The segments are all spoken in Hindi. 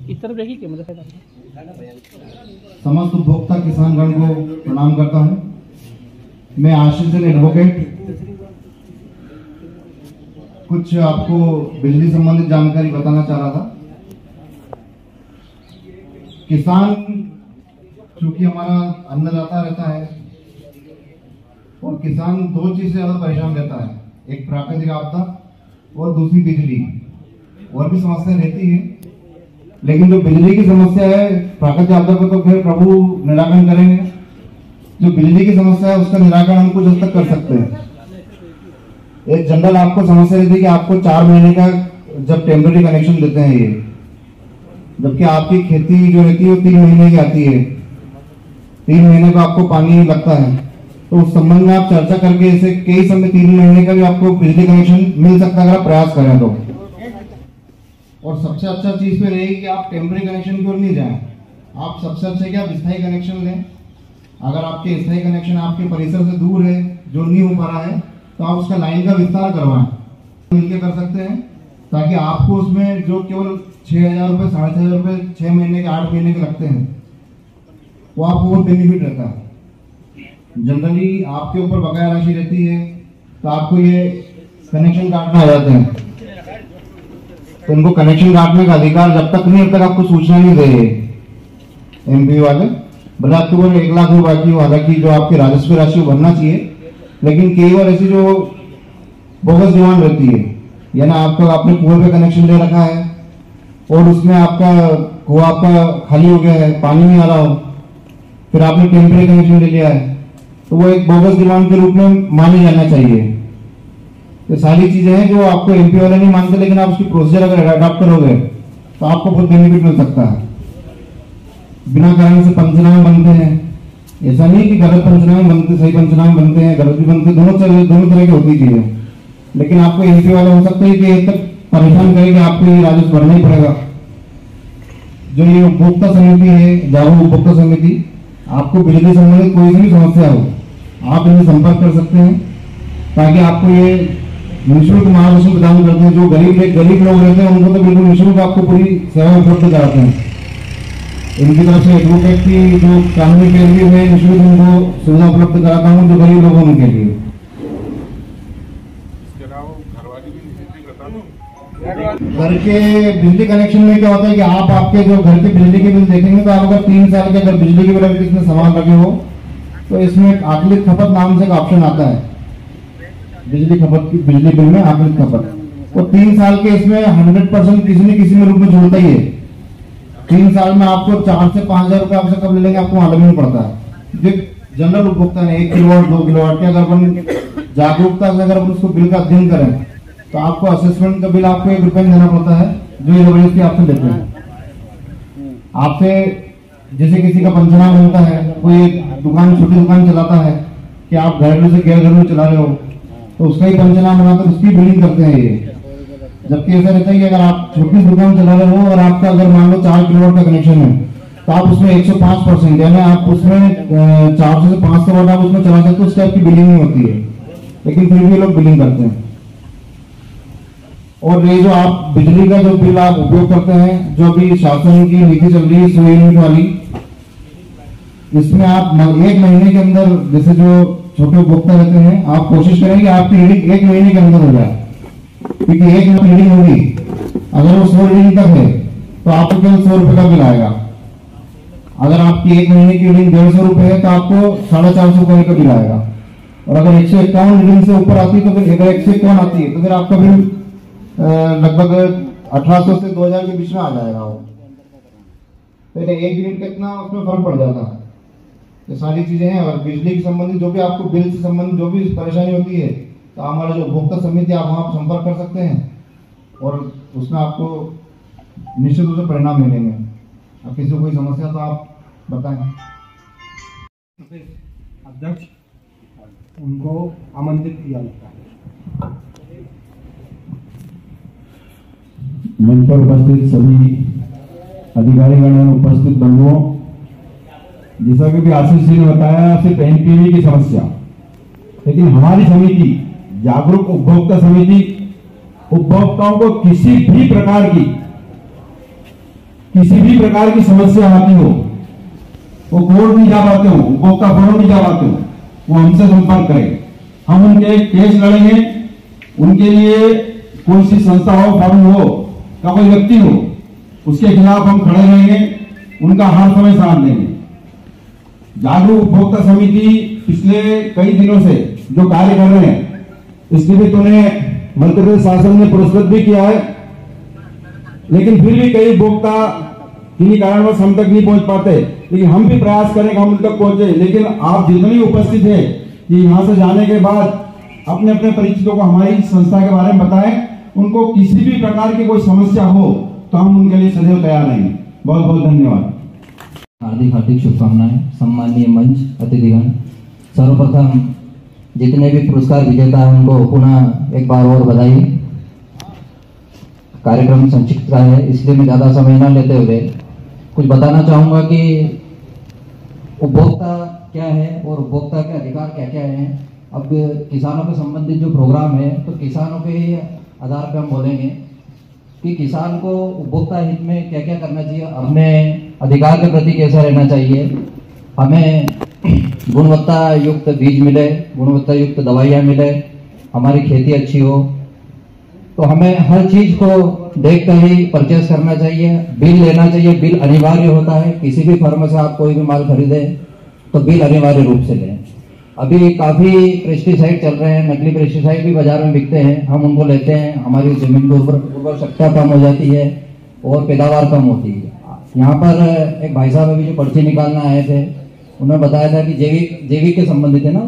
इस तरफ देखिए कैमरा से। समस्त उपभोक्ता किसानगण को प्रणाम करता हूं। मैं आशीष एडवोकेट कुछ आपको बिजली संबंधित जानकारी बताना चाह रहा था। किसान चूंकि हमारा अन्नदाता रहता है और किसान दो चीज से ज्यादा परेशान रहता है, एक प्राकृतिक आपदा और दूसरी बिजली। और भी समस्या रहती है, लेकिन जो बिजली की समस्या है, प्राकृतिक आपदा को तो फिर प्रभु निराकरण करेंगे। जो बिजली की समस्या है उसका निराकरण हम कुछ हद तक कर सकते हैं। एक जनरल आपको समस्या रहती है कि आपको 4 महीने का जब टेम्पररी कनेक्शन देते हैं ये, जबकि आपकी खेती जो रहती है वो 3 महीने की आती है। 3 महीने का आपको पानी लगता है, तो उस संबंध में आप चर्चा करके इसे कई समय 3 महीने का भी आपको बिजली कनेक्शन मिल सकता है अगर आप प्रयास करें तो। और सबसे अच्छा चीज तो रहेगी कि आप टेम्पररी कनेक्शन की ओर नहीं जाएं। आप सबसे अच्छा कि आप स्थायी कनेक्शन लें। अगर आपके स्थायी कनेक्शन आपके परिसर से दूर है, जो नहीं हो पा रहा है, तो आप उसका लाइन का विस्तार करवाएं, मिलकर कर सकते हैं, ताकि आपको उसमें जो केवल 6,000 रुपये 6,500 रुपये 6 महीने के 8 महीने के लगते हैं, वो आपको बहुत बेनिफिट रहता है। जनरली आपके ऊपर बकाया राशि रहती है, तो आपको ये कनेक्शन काटना आ जाते हैं। तो उनको कनेक्शन काटने का अधिकार जब तक नहीं, अब तक आपको सूचना नहीं दे एमपी वाले। भले आपके ऊपर 1 लाख रुपए बाकी हो, हालांकि जो आपकी राजस्व राशि भरना चाहिए, लेकिन कई बार ऐसी जो बोगस डिमांड रहती है, यानी आपका आपने कुएं पे कनेक्शन ले रखा है और उसमें आपका कुआं आपका खाली हो गया है, पानी नहीं आ रहा हो, फिर आपने टेम्परेरी कनेक्शन ले लिया है, तो वो एक बोगस डिमांड के रूप में माने जाना चाहिए। ये सारी चीजें हैं जो आपको एमपी वाले नहीं मानते, लेकिन आप उसकी प्रोसीजर अगर अडॉप्ट करोगे तो आपको बहुत बेनिफिट मिल सकता है। बिना कारण से पंचनामे बनते हैं, ऐसा नहीं कि गलत पंचनामे बनते, सही पंचनामे बनते हैं, गलत भी बनते, दोनों तरह की होती चीजें। लेकिन आपको एमपी वाला हो सकता है कि एक तक परेशान करें कि आपको ये राजस्व भरना ही पड़ेगा। जो ये उपभोक्ता समिति है, जागरूक उपभोक्ता समिति, आपको बिजली संबंधित कोई भी समस्या हो, आप इनसे संपर्क कर सकते हैं, ताकि आपको ये निःशुल्क मार्गदर्शन प्रदान करते हैं। जो गरीब लोग रहते हैं उनको तो बिल्कुल निःशुल्क आपको पूरी सेवा उपलब्ध कराते हैं। इनकी तरफ से एडवोकेट की जो कानूनी के लिए मैं निःशुल्क उनको सुविधा उपलब्ध कराता हूँ, जो गरीब लोगों उनके लिए। घर के बिजली कनेक्शन में क्या होता है कि आप आपके जो घर के बिजली के बिल देखेंगे, तो आप अगर 3 साल के अगर बिजली के बिल इसमें सामान रखे हो, तो इसमें आकलित खपत नाम से एक ऑप्शन आता है बिजली खपत की, बिजली बिल में आकलित खपत। वो 3 साल के इसमें 100% किसी न किसी में रूप में जुड़ता ही है। 3 साल में आपको 4 से 5,000 रुपए आपसे कब ले लेंगे आपको मालूम नहीं पड़ता है। जनरल उपभोक्ता ने 1 किलोवाट 2 किलोवाट के अगर अपन जागरूकता से अगर अपन उसको बिल का अध्ययन करें, तो आपको असेसमेंट का बिल आपको 1 रुपए में देना पड़ता है, जो ये जबरदस्ती आपसे लेते हैं। आपसे जैसे किसी का पंचनामा बनता है, कोई दुकान छोटी दुकान चलाता है कि आप घरेलू से गैर घरेलू चला रहे हो, तो उसका ही पंचनामा बनाकर उसकी बिलिंग करते हैं ये। जबकि ऐसा रहता है कि अगर आप छोटी दुकान चला रहे हो और आपका अगर मान लो 4 किलोवाट का कनेक्शन है, तो आप उसमें 105%, यानी आप उसमें 400 से 500 वाट आप उसमें चला सकते हो, उससे आपकी बिलिंग नहीं होती है, लेकिन फिर भी लोग बिलिंग करते हैं। और ये जो आप बिजली का जो बिल आप उपयोग करते हैं, जो भी शासन की नीति चल रही है 100 यूनिट वाली, इसमें आप 1 महीने के अंदर, जैसे जो छोटे उपभोक्ता रहते हैं, आप कोशिश करें कि आपकी रीडिंग 1 महीने के अंदर हो जाए, क्योंकि 1 महीने रीडिंग होगी, अगर वो 100 रीडिंग तक है तो आपको केवल 100 रुपए का बिल आएगा। अगर आपकी 1 महीने की रीडिंग 150 रुपए है तो आपको 450 रुपए का बिल आएगा। और अगर 151 रीडिंग से ऊपर आती है तो फिर, अगर 151 आती है तो फिर आपका बिल लगभग 1800 से 2000 के बीच में आ जाएगा। वो तो 1 यूनिट का इतना उसमें फर्क पड़ जाता है। ये सारी चीजें हैं। और बिजली की संबंधित जो भी आपको बिल से संबंधित जो भी परेशानी होती है, तो हमारा जो उपभोक्ता समिति, आप वहां संपर्क कर सकते हैं और उसमें आपको निश्चित रूप से परिणाम मिलेंगे। अब किसी को कोई समस्या तो आप बताएं। अध्यक्ष उनको आमंत्रित किया जाता है। मंच पर उपस्थित सभी अधिकारीगण एवं उपस्थित बंधुओं, जैसा कि आशीष जी ने बताया सिर्फ एनपीवी की समस्या, लेकिन हमारी समिति जागरूक उपभोक्ता समिति उपभोक्ताओं को किसी भी प्रकार की समस्या आती हो, वो कोर्ट नहीं जा पाते हो, उपभोक्ता फोरम नहीं जा पाते हो, वो हमसे संपर्क करें। हम उनके केस लड़ेंगे, उनके लिए कोई सी संस्था हो, फर्म हो या कोई व्यक्ति हो, उसके खिलाफ हम खड़े रहेंगे, उनका हर समय साथ देंगे। जागरूक उपभोक्ता समिति पिछले कई दिनों से जो कार्य कर रहे हैं, इसके भी उन्हें मध्य प्रदेश शासन ने पुरस्कृत भी किया है, लेकिन फिर भी कई उपभोक्ता किन्हीं कारणवश हम तक नहीं पहुंच पाते, लेकिन हम भी प्रयास करें कि हम उन तक पहुंचे। लेकिन आप जितने उपस्थित हैं कि यहाँ से जाने के बाद अपने अपने परिचितों को हमारी संस्था के बारे में बताएं, उनको किसी भी प्रकार की कोई समस्या हो तो हम उनके लिए सदैव तैयार रहेंगे। बहुत बहुत धन्यवाद। हार्दिक शुभकामनाएं। सम्माननीय मंच, अतिथिगण, सर्वप्रथम जितने भी पुरस्कार विजेता हैं उनको पुनः एक बार और बधाई। कार्यक्रम संक्षिप्त का है, इसलिए मैं ज़्यादा समय न लेते हुए कुछ बताना चाहूँगा कि उपभोक्ता क्या है और उपभोक्ता के अधिकार क्या क्या हैं। अब किसानों के संबंधित जो प्रोग्राम है, तो किसानों के आधार पर हम बोलेंगे कि किसान को उपभोक्ता हित में क्या क्या करना चाहिए, अपने अधिकार के प्रति कैसा रहना चाहिए। हमें गुणवत्ता युक्त बीज मिले, गुणवत्ता युक्त दवाइयाँ मिले, हमारी खेती अच्छी हो, तो हमें हर चीज को देख कर ही परचेस करना चाहिए। बिल लेना चाहिए, बिल अनिवार्य होता है। किसी भी फर्म से आप कोई भी माल खरीदे तो बिल अनिवार्य रूप से लें। अभी काफी पेस्टिसाइड चल रहे हैं, नकली पेस्टिसाइड भी बाजार में बिकते हैं, हम उनको लेते हैं, हमारी जमीन की उर्वर शक्ति कम हो जाती है और पैदावार कम होती है। यहाँ पर एक भाई साहब अभी जो पर्ची निकालना आए थे, उन्होंने बताया था कि जैविक के संबंधित है ना,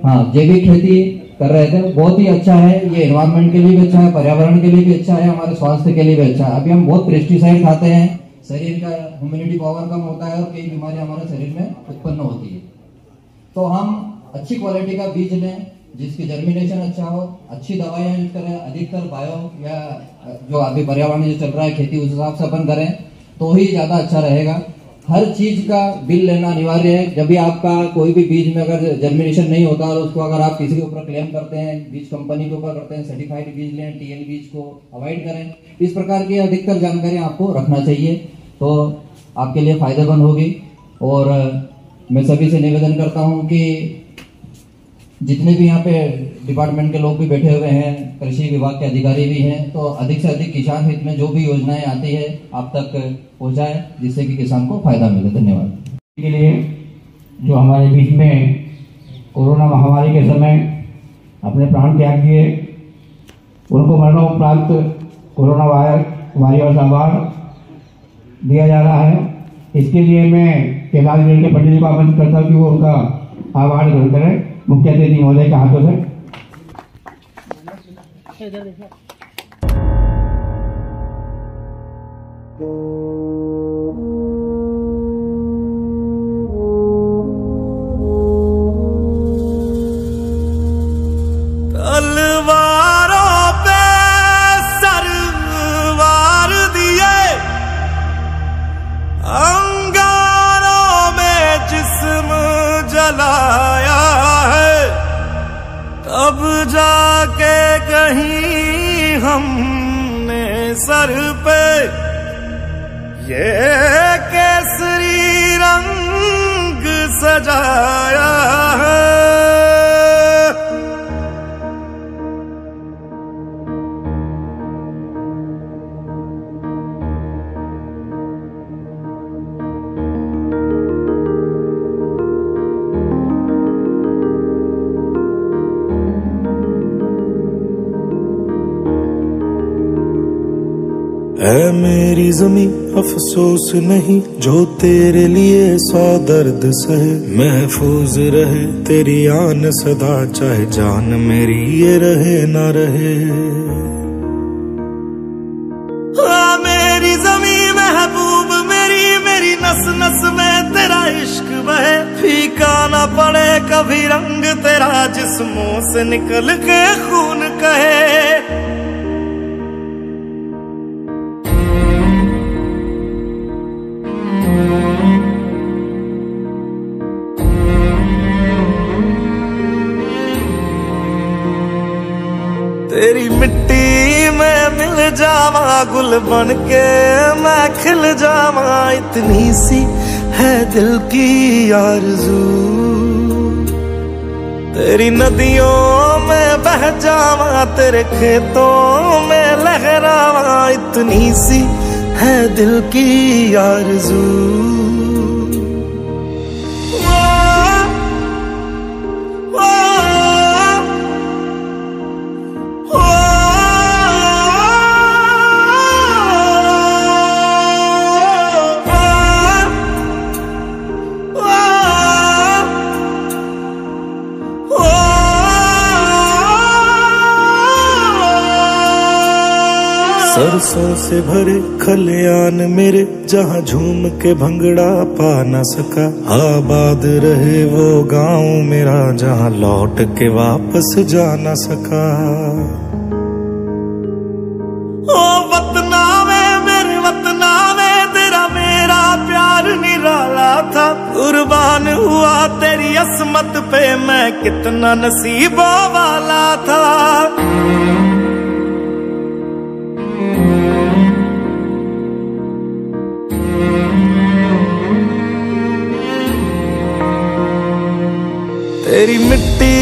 हाँ, जैविक खेती कर रहे थे। बहुत ही अच्छा है, ये एनवायरमेंट के लिए भी अच्छा है, पर्यावरण के लिए भी अच्छा है, हमारे स्वास्थ्य के लिए भी अच्छा है। अभी हम बहुत पेस्टिसाइड खाते हैं, शरीर का ह्यूमिडिटी पावर कम होता है और कई बीमारियां हमारे शरीर में उत्पन्न होती है। तो हम अच्छी क्वालिटी का बीज लें, जिसकी जर्मिनेशन अच्छा हो, अच्छी दवाइयां यूज करें, अधिकतर बायो या जो अभी पर्यावरण जो चल रहा है खेती, उस हिसाब से अपन करें तो ही ज्यादा अच्छा रहेगा। हर चीज का बिल लेना अनिवार्य है। जब भी आपका कोई भी बीज में अगर जर्मिनेशन नहीं होता और उसको अगर आप किसी के ऊपर क्लेम करते हैं, बीज कंपनी के ऊपर करते हैं, सर्टिफाइड बीज लें, टीएल बीज को अवॉइड करें। इस प्रकार की अधिकतर जानकारी आपको रखना चाहिए, तो आपके लिए फायदेमंद होगी। और मैं सभी से निवेदन करता हूं कि जितने भी यहाँ पे डिपार्टमेंट के लोग भी बैठे हुए हैं, कृषि विभाग के अधिकारी भी हैं, तो अधिक से अधिक किसान हित में जो भी योजनाएं आती है आप तक पहुंचाएं, जिससे कि किसान को फायदा मिले। धन्यवाद। के लिए जो हमारे बीच में कोरोना महामारी के समय अपने प्राण त्याग दिए, उनको मरणोपरांत कोरोना वायरस अवार्ड दिया जा रहा है। इसके लिए मैं कैलाश रेल के पंडित जी को आमंत्रित करता हूँ कि वो उनका अवार्ड ग्रहण करें मुख्य अतिथि महोदय के हाथों से। तलवारों पे सरवार दिए, अंगारों में जिस्म जलाया है, तब जाके कहीं हमने सर पे ये केसरी रंग सजाया है। ऐ मेरी ज़मीं अफसोस नहीं जो तेरे लिए 100 दर्द सहे, महफूज रहे तेरी आन सदा, चाहे जान मेरी ये रहे ना रहे। मेरी ज़मीं महबूब मेरी, मेरी नस नस में तेरा इश्क बहे, फीका ना पड़े कभी रंग तेरा, जिस्मों से निकल के खून कहे। तेरी मिट्टी गुल बन के मैं खिल जावा, इतनी सी है दिल की आरज़ू। तेरी नदियों में बह जावा, तेरे खेतों में लहरावा, इतनी सी है दिल की आरज़ू। सरसों से भरे खलियान मेरे, जहाँ झूम के भंगड़ा पा न सका। आबाद रहे वो गांव मेरा, जहाँ लौट के वापस जा न सका। ओ वतना में मेरे वतना में, तेरा मेरा प्यार निराला था। कुर्बान हुआ तेरी असमत पे, मैं कितना नसीबों वाला था। तेरी मिट्टी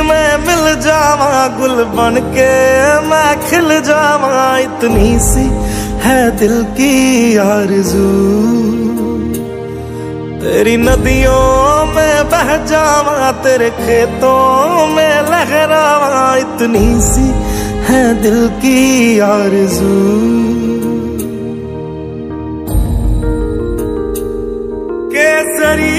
में मिल जावा, गुल बन के मैं खिल जावा, इतनी सी है दिल की आरज़ू। तेरी नदियों में बह जावा, तेरे खेतों में लहरावा, इतनी सी है दिल की आरज़ू। केसरी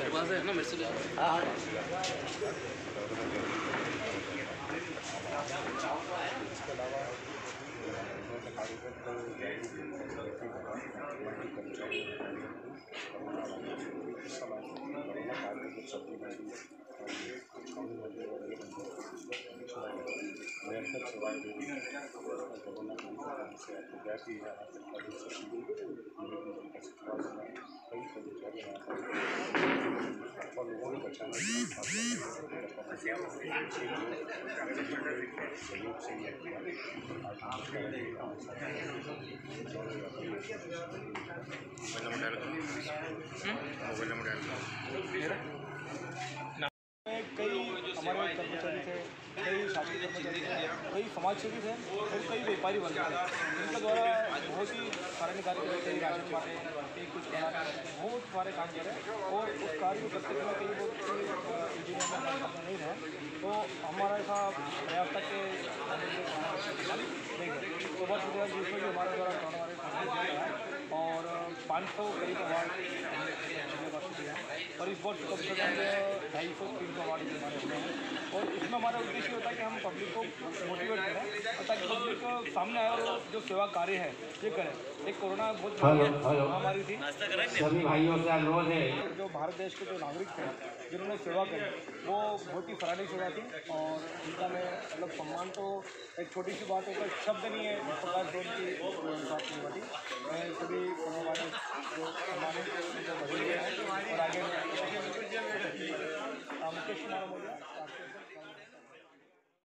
दरवाजा है ना मेरे से। कई हमारे कर्मचारी थे, कई शासकीय कर्मचारी थे, कई समाजसेवी थे और कई व्यापारी वर्ग थे। इनके द्वारा बहुत ही सारे कार्य करे, कई राशन बांटे, कई कुछ बहुत सारे काम करे और उस कार्य को करते समय कई बहुत इंजीनियर में नहीं रहे, तो हमारा ऐसा प्रयास था कि तो वर्ष 2020 में भी हमारे द्वारा और 500 करीब अवार्ड दिया और इस वर्ष कम से कम 250-300 अवार्ड हमारे होते हैं। और इसमें हमारा उद्देश्य होता है कि हम पब्लिक को मोटिवेट करें ताकि पब्लिक सामने आए और जो सेवा कार्य है ये करें। एक कोरोना बहुत महामारी थी, सभी भाइयों से अनुरोध है, जो भारत देश के जो नागरिक थे जिन्होंने सेवा करी वो बहुत ही सराहनीय सेवा थी और उनका मैं मतलब सम्मान तो एक छोटी सी बात होकर शब्द नहीं है, इस प्रकार से उनकी बात नहीं होती। मैं सभी वाले जो सम्मानित और आगे मुकेश कुमार मौर्य